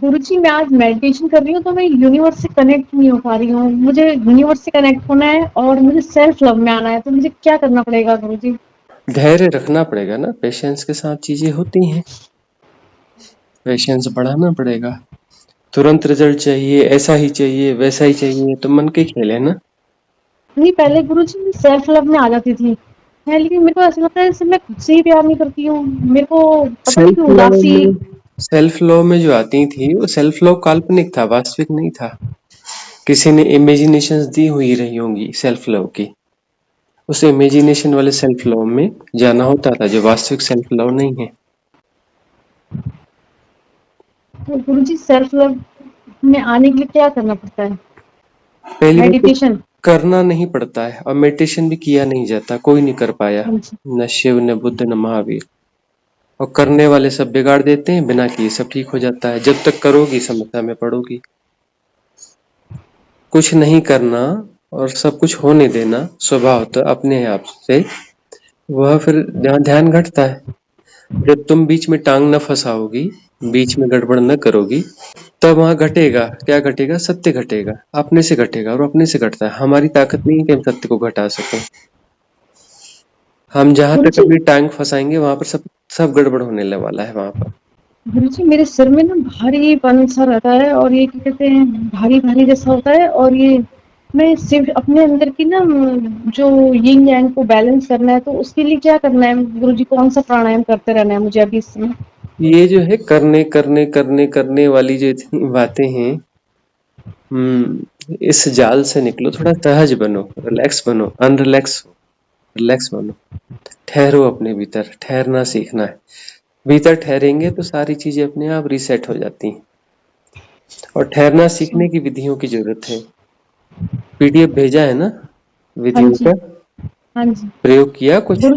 गुरुजी मैं आज मेडिटेशन कर रही हूँ तो मैं यूनिवर्स से कनेक्ट नहीं हो पा रही हूँ। मुझे यूनिवर्स से कनेक्ट होना है और मुझे सेल्फ लव में आना है, तो मुझे क्या करना पड़ेगा गुरुजी? धैर्य रखना पड़ेगा ना, पेशेंस के साथ चीजें होती हैं। पेशेंस बढ़ाना पड़ेगा। तुरंत रिजल्ट चाहिए, ऐसा ही चाहिए, वैसा ही चाहिए, तो मन के खेल है ना। नहीं, पहले गुरुजी मैं सेल्फ लव में आ जाती थी है, लेकिन मेरे को ऐसा लगता है जैसे मैं खुद से ही प्यार नहीं करती हूँ। मेरे को पता नहीं सेल्फ क्यों लव उदासी। में सेल्फ लव में जो आती थी वो सेल्फ लव काल्पनिक था, वास्तविक नहीं था। किसी ने इमेजिनेशंस दी हुई रही होंगी सेल्फ लव की। उस इमेजिनेशन वाले सेल्फ लव में जाना होता था, जो वास्तविक सेल्फ लव नहीं है। तो गुरुजी सेल्फ लव में आने के लिए क्या करना पड़ता है? पहली बात तो मेडिटेशन? करना नहीं पड़ता है, और मेडिटेशन भी किया नहीं जाता, कोई नहीं कर पाया। हाँ जी। न शिव, न बुद्ध, न महावीर। और करने वाले सब बिगाड़ देते हैं, बिना किए सब ठीक हो जाता है। जब तक करोगी समस्या में पड़ोगी। कुछ नहीं करना और सब कुछ होने देना स्वभाव तो अपने आप से, वह फिर जहाँ ध्यान घटता है। जब तुम बीच में टांग न फंसाओगी, बीच में गड़बड़ न करोगी, तब वहां घटेगा क्या घटेगा? सत्य घटेगा, अपने से घटेगा। और अपने से घटता है, हमारी ताकत नहीं है कि हम सत्य को घटा सकें। हम जहां तक गुरुजी, अपनी टांग फंसाएंगे वहां पर सब सब गड़बड़ होने वाला है वहां पर। गुरुजी मेरे सिर में ना भारीपन सा रहता है, और ये क्या कहते हैं, भारी भारी जैसा होता है। और ये मैं सिर्फ अपने अंदर की ना जो यिंग यांग को बैलेंस करना है, तो उसके लिए क्या करना है गुरुजी? कौन सा प्राणायाम करते रहना है मुझे अभी इस समय? ये जो है करने करने करने करने वाली जो इतनी बातें हैं, इस जाल से निकलो, थोड़ा सहज बनो, रिलैक्स बनो, अनरिलैक्स हो, रिलैक्स बनो। ठहरो, अपने भीतर ठहरना सीखना है। भीतर ठहरेंगे तो सारी चीजें अपने आप रीसेट हो जाती हैं। और ठहरना सीखने की विधियों की जरूरत है। पीडीएफ भेजा है ना हाँ विधियों जी। का? हाँ जी। प्रयोग किया कुछ? गुरु,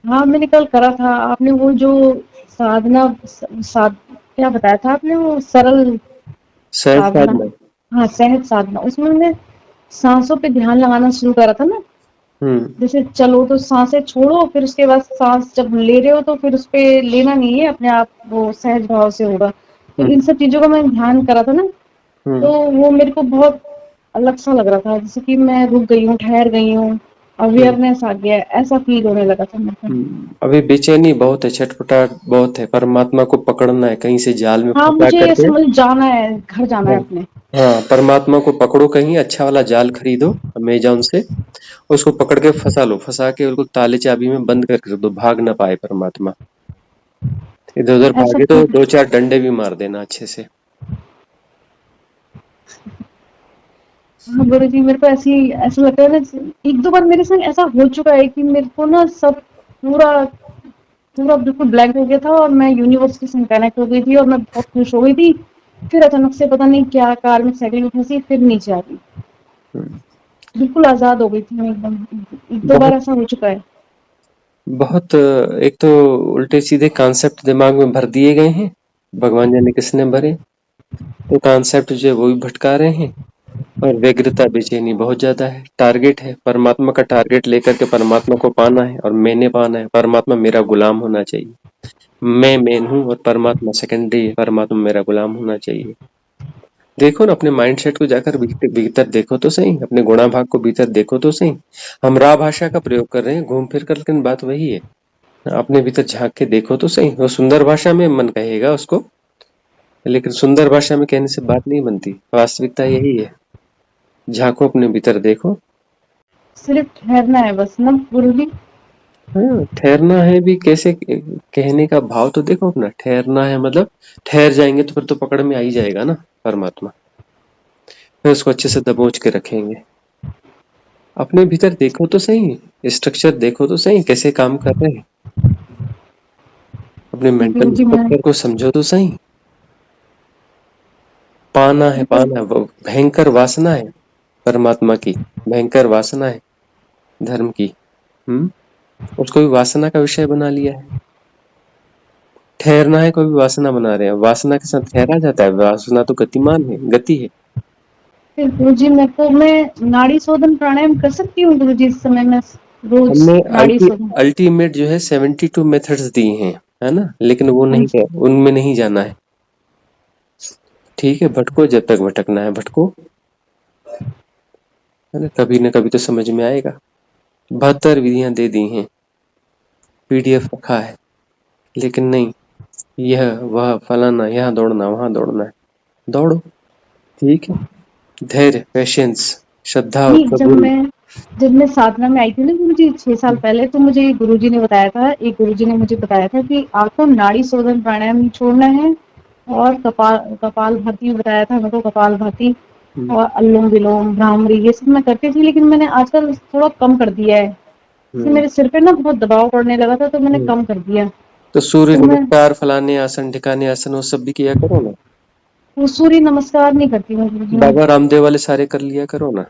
हाँ मैंने कल करा था। आपने वो जो साधना, क्या बताया था आपने, वो सरल सहज साधना? साधना। हाँ, सहज साधना। उसमें मैंने सांसों पे ध्यान लगाना शुरू करा था ना। हम्म जैसे चलो तो सांसें छोड़ो, फिर उसके बाद सांस जब ले रहे हो तो फिर उस पे लेना नहीं है, अपने आप वो सहज भाव से होगा। तो हम्म इन सब चीजों का मैंने ध्यान करा था ना, हम्म तो वो मेरे को बहुत अलग सा लग रहा था, जैसे कि मैं रुक गई हूँ, ठहर गई हूँ, हम्म अवेयरनेस आ गया है, ऐसा फील होने लगा था मेरे को। अभी बेचैनी बहुत है, छटपटाहट बहुत है, परमात्मा को पकड़ना है कहीं से जाल में हाँ, फंसा मुझे ऐसे करके। मतलब जाना है, घर जाना हाँ, है अपने। हाँ, परमात्मा को पकड़ो, कहीं अच्छा वाला जाल खरीदो अमेजोन से। उसको पकड़ के फंसा लो, फंसा के उसको ताले चाबी में बंद करके रख दो, भाग ना पाए परमात्मा। इधर उधर ऐसा भागे तो फील। दो चार डंडे भी मार देना अच्छे से। हाँ गुरु जी, मेरे को ऐसा लगता है ना, एक दो बार मेरे संग ऐसा हो चुका है कि मेरे को ना सब पूरा पूरा बिल्कुल ब्लैंक हो गया था, और मैं यूनिवर्स के संग कनेक्ट हो गई थी, और मैं बहुत खुश हो गई थी। फिर अचानक से पता नहीं क्या कार में साइकिल में फंसी, फिर नीचे आ गई। हम्म, बिल्कुल आजाद हो गई थी मैं एकदम। एक दो बार बहुत ऐसा हो चुका है। बहुत एक तो उल्टे सीधे कॉन्सेप्ट दिमाग में भर दिए गए हैं, भगवान जाने किसने भरे। तो कॉन्सेप्ट जो है वो भी भटका रहे हैं। और व्यग्रता, बेचैनी बहुत ज्यादा है। टारगेट है, परमात्मा का टारगेट लेकर के परमात्मा को पाना है, और मैंने पाना है, परमात्मा मेरा गुलाम होना चाहिए। मैं मेन हूँ और परमात्मा सेकेंडरी है, परमात्मा मेरा गुलाम होना चाहिए। देखो ना, अपने माइंडसेट को जाकर भीतर भीतर देखो तो सही, अपने गुणा भाग को भीतर देखो तो सही। हम रा भाषा का प्रयोग कर रहे हैं घूम फिर कर, लेकिन बात वही है। अपने भीतर झांक के देखो तो सही। वो सुंदर भाषा में मन कहेगा उसको, लेकिन सुंदर भाषा में कहने से बात नहीं बनती, वास्तविकता यही है। झांको, अपने भीतर देखो। सिर्फ ठहरना है बस ना गुरु जी? हाँ, ठहरना है भी कैसे? कहने का भाव तो देखो अपना। ठहरना है मतलब ठहर जाएंगे तो फिर तो पकड़ में आ ही जाएगा ना परमात्मा। फिर उसको अच्छे से दबोच के रखेंगे। अपने भीतर देखो तो सही, स्ट्रक्चर देखो तो सही कैसे काम कर रहे हैं। अपने गुरु मेंटल जी मैं स्ट्रक्चर को समझो तो सही। पाना है, पाना है, वो भयंकर वासना है परमात्मा की, भयंकर वासना है धर्म की। हम्म उसको भी वासना का विषय बना लिया है। ठहरना है, कोई भी वासना बना रहे हैं, वासना के साथ ठहरा जाता है? वासना तो गतिमान है, गति है। फिर गुरु जी, मैं नाड़ी शोधन प्राणायाम कर सकती हूँ गुरु जी इस समय? मैं रोज हमने नाड़ी शोधन? अल्टीमेट जो है 72 मेथड्स दिए हैं, है ना, लेकिन वो हाँ नहीं जी। है, उनमें नहीं जाना है। ठीक है, भटको जब तक भटकना है भटको, है ना, कभी न कभी तो समझ में आएगा। 72 विधियां दे दी हैं, पीडीएफ रखा है, लेकिन नहीं, यह वह फलाना, यहाँ दौड़ना वहां दौड़ना है, दौड़ो, ठीक है। धैर्य, पेशेंस, श्रद्धा और नहीं, सबूरी। जब मैं साधना में आई थी ना गुरुजी 6 साल पहले, तो मुझे गुरुजी ने बताया था, एक गुरुजी ने मुझे बताया था कि आपको नाड़ी शोधन प्राणायाम छोड़ना है, और कपाल भाती बताया था मेरे को, कपाल भाती हम्म, और अनुलोम विलोम भ्रामरी, ये सब मैं करती थी, लेकिन मैंने आजकल थोड़ा कम कर दिया है। इससे हम्म, मेरे सिर पे ना बहुत दबाव पड़ने लगा था, तो मैंने हम्म। कम कर दिया। तो सूर्य तो मैं नमस्कार, फलाने आसन, ढिकाने आसन, वो सब भी किया करो ना। वो सूर्य नमस्कार नहीं करती हूँ गुरुजी मैं, बाबा रामदेव वाले सारे कर लिया करो ना।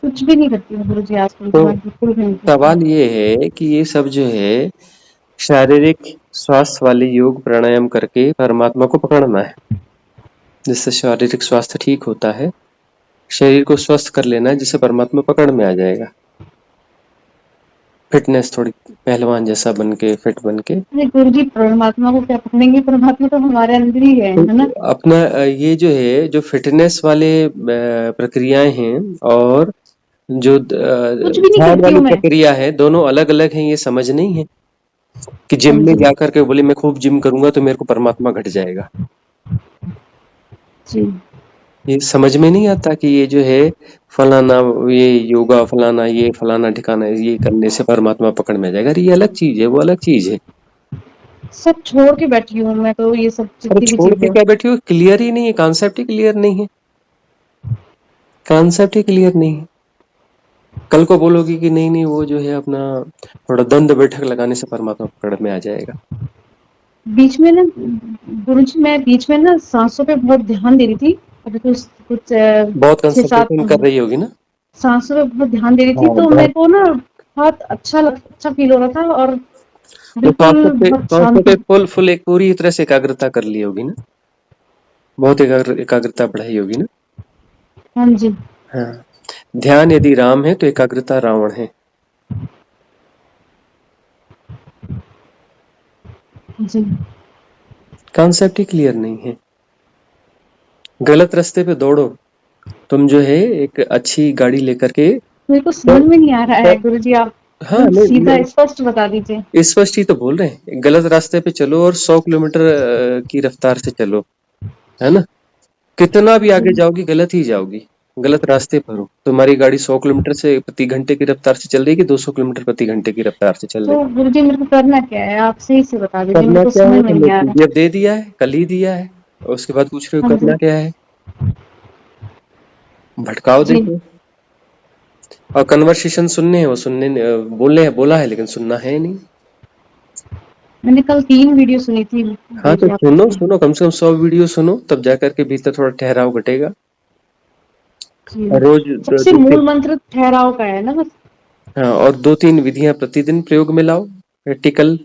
कुछ भी नहीं करती हूँ गुरुजी, आजकल तो तो मैं बिल्कुल भी नहीं करती हूँ। सवाल ये है कि ये सब जो है शारीरिक स्वास्थ्य वाले योग प्राणायाम करके परमात्मा को पकड़ना है, जिससे शारीरिक स्वास्थ्य ठीक होता है। शरीर को स्वस्थ कर लेना है, जिससे परमात्मा पकड़ में आ जाएगा। फिटनेस थोड़ी पहलवान जैसा बन के, फिट बन के। अरे गुरुजी, परमात्मा को क्या पकड़ेंगे, परमात्मा तो हमारे अंदर ही है तो ना। अपना ये जो है, जो फिटनेस वाले प्रक्रियाएं हैं और जो कुछ भी नहीं ध्यान करती वाली हूँ मैं। प्रक्रिया है, दोनों अलग अलग हैं। ये समझ नहीं है कि हाँ जिम में जी। जाकर के बोले मैं खूब जिम करूंगा तो मेरे को परमात्मा घट जाएगा। जी। ये समझ में नहीं आता कि ये जो है फलाना, ये योगा फलाना, ये फलाना ठिकाना, ये करने से परमात्मा पकड़ में आ जाएगा। अरे ये अलग चीज है, वो अलग चीज है। सब छोड़ के बैठी हूँ मैं तो, ये सब अरे जितनी भी छोड़ के चीजें। क्या बैठी हो, क्लियर ही नहीं है, कॉन्सेप्ट ही क्लियर नहीं है, कॉन्सेप्ट ही क्लियर नहीं है। कल को बोलोगी कि नहीं नहीं, वो जो है अपना थोड़ा दंड बैठक लगाने से परमात्मा पकड़ में आ जाएगा। बीच में ना गुरुजी, मैं बीच में ना सांसों पे बहुत ध्यान दे रही थी। अभी कुछ कुछ बहुत छह सात कंसंट्रेशन कर रही होगी ना। सांसों पे बहुत ध्यान दे रही थी, हाँ, तो मेरे बहुत। को ना बहुत अच्छा फील हो रहा था, और तो बिल्कुल बहुत सांसों पे शांति। फुल फुल एक पूरी तरह से एकाग्रता कर ली होगी ना, बहुत एकाग्रता बढ़ाई होगी ना। हाँ जी। हाँ, ध्यान यदि राम है तो एकाग्रता रावण है। जी। कॉन्सेप्ट ही क्लियर नहीं है, गलत रास्ते पे दौड़ो। तुम जो है एक अच्छी गाड़ी लेकर के, मेरे को तो, समझ में नहीं आ रहा तो है गुरुजी, आप हाँ, एकदम सीधा नहीं, स्पष्ट बता दीजिए। स्पष्ट ही तो बोल रहे हैं, गलत रास्ते पे चलो और 100 किलोमीटर की रफ्तार से चलो, है ना। कितना भी आगे जी। जाओगी गलत ही जाओगी, गलत रास्ते पर हो। तुम्हारी गाड़ी 100 किलोमीटर से प्रति घंटे की रफ्तार से चल रही है कि 200 किलोमीटर प्रति घंटे की रफ्तार से चल रही तो गुरुजी, मेरे को करना क्या है, आप सही से बता है। दीजिए, मेरे करना को क्या समझ है, में तुमने नहीं आ रहा। पीडीएफ दे दिया है, कल ही दिया है, और उसके बाद पूछ रहे हो हाँ करना जी। क्या है। भटकाओ जी। देखो। और कन्वर्सेशन सुनने हैं, वो बोलने हैं, बोला है, लेकिन सुनना है नहीं। मैंने कल 3 वीडियो सुनी थी हाँ, तो गुरुजी सुनो आपकी। सुनो, कम से कम 100 वीडियो सुनो, तब जाकर के भीतर थोड़ा ठहराव घटेगा। जी। और रोज सबसे मूल मंत्र ठहराव का है ना बस। हाँ, और 2-3 विधियां प्रतिदिन प्रयोग में लाओ, प्रैक्टिकल,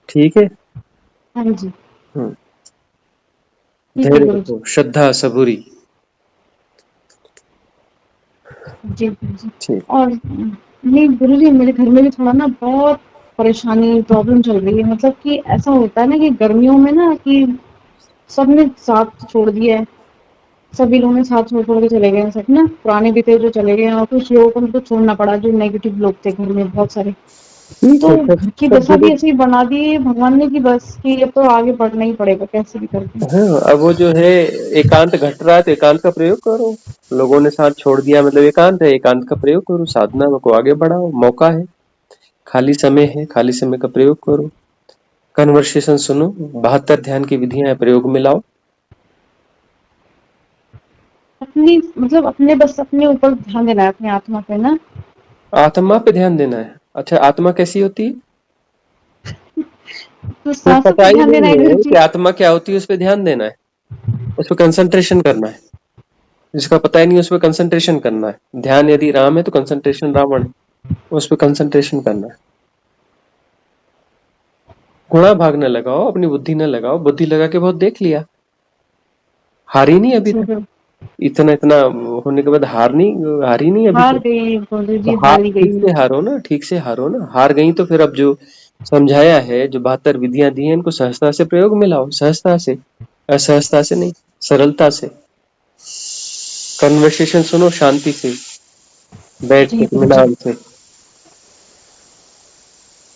ठीक है। हाँ जी। हम्म, ठीक है धैर्य गुरुजी। रखो, श्रद्धा सबूरी। जी गुरुजी। ठीक। और नहीं गुरुजी, मेरे घर में भी थोड़ा ना बहुत परेशानी प्रॉब्लम चल रही है, मतलब कि ऐसा होता है ना कि गर्मियों में ना कि सबने साथ छोड़ दिया है, सभी लोगों ने साथ छोड़ के चले गए हैं, सब ना पुराने भी थे जो चले गए हैं, और कुछ लोगों को उनको छोड़ना पड़ा, जो नेगेटिव लोग थे घर में बहुत सारे। ठीक तो है, सब घर की सब दशा भी जगह। ऐसी बना दी है भगवान ने कि बस कि अब तो आगे बढ़ना ही पड़ेगा कैसे भी करके। हाँ, अब वो जो है एकांत घट रहा है तो एकांत का प्रयोग करो। लोगों ने साथ छोड़ दिया मतलब एकांत है, एकांत का प्रयोग करो, साधना को आगे बढ़ाओ, मौका है, खाली समय है, खाली समय का प्रयोग करो। कन्वर्सेशन सुनो, 72 ध्यान की विधियां हैं, प्रयोग में लाओ। अपनी मतलब अपने बस अपने ऊपर ध्यान देना है, अपनी आत्मा पे ना। आत्मा पे ध्यान देना है। अच्छा, आत्मा कैसी होती है? तो तो सांसों पता पे ही ध्यान देना नहीं है गुरु है कि जी। आत्मा क्या होती है, उस पे ध्यान देना है, उस पर कंसंट्रेशन करना है। जिसका पता ही नहीं, उस पर कंसंट्रेशन करना है। ध्यान यदि राम है तो कंसंट्रेशन रावण है, उस पर कंसंट्रेशन करना है। गुणा भाग न लगाओ, अपनी बुद्धि न लगाओ, बुद्धि लगा के बहुत देख लिया, हारी नहीं अभी तक। इतना इतना होने के बाद हारी नहीं अभी हार तक। गई गुरु तो जी, हार हार ही ठीक गई से मैं। हारो ना, ठीक से हारो ना। हार गई तो फिर अब जो समझाया है, जो 72 विधियां दी हैं, इनको सहजता से प्रयोग में लाओ, सहजता से। असहजता से नहीं, सरलता से। कन्वर्सेशन सुनो शांति से, बैठ के जी गुरुजी। इत्मीनान से।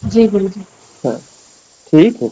जी गुरुजी। हाँ, ठीक है।